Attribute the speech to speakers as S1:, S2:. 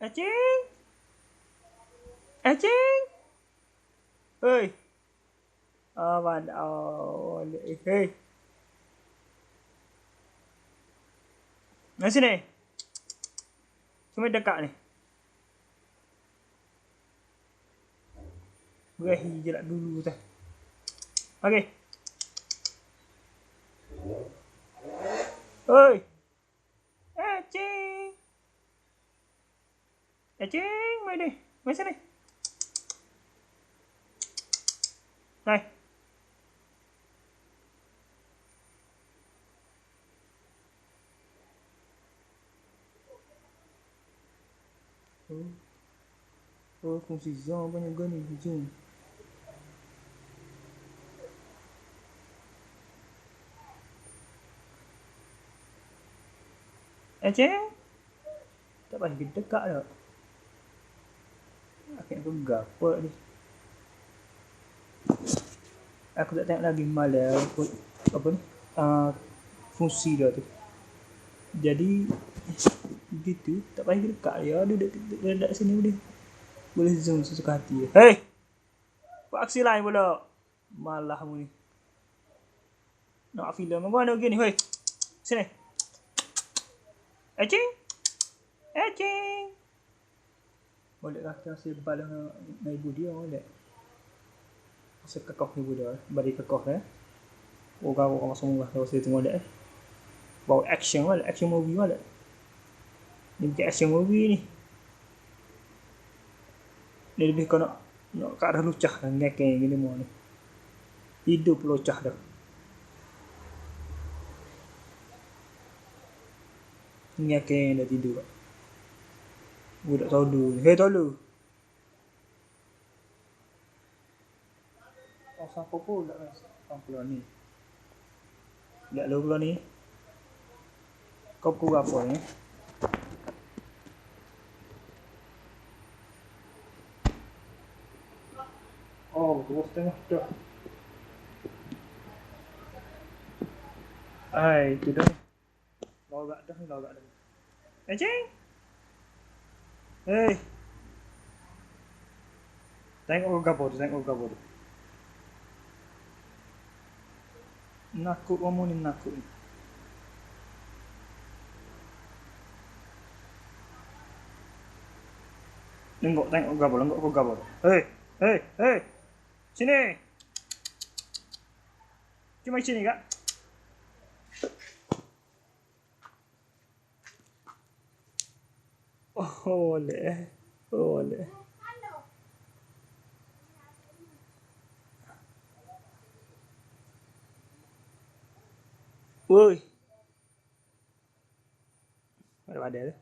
S1: Acing, Acing. Hei. Awan, oh, hei. Nah sini. Cuma dekat ni. Gue hijrah dulu tah. Okey. Hei. Acing. Acing, mai ni. Mai sini. Này. Confusão, banyak gani hujung. Acing. Tak payah pergi dekat dah. Akhirnya aku gapa ni. Aku tak tengok lagi malah apa ni fungsi dia tu. Jadi gitu, tak payah dekat ya, dia dekat sini boleh zoom sesuka hati. Hei, buat aksi lain pula. Malah mu ni. Nak filem mana gini, hei. Sini. Acing. Acing. Boleh lah kita sebal dengan ibu dia boleh. Sekekoh ibu dia, bari kekoh orang masuk rumah kalau saya tengok dia bawa action movie wala. Ni bukan action movie ni. Dia lebih kau nak ke arah lucah dan ngekeng gini semua ni. Hidup lucah dah. Ngekeng dah tidur. Budak tolu ni. Hei tolu. Siapa pula pula ni. Lihat lu pula ni. Kau pukul apa ni? Oh, 2.5 dah. Ai, tu dah. Logak dah. Acing. Hei. Tengok gambar tu. Nakut kamu ni nakut. Tengok gambar. Hei. Sini. Cuma sini kak. Oleh. Woi. Ada tu.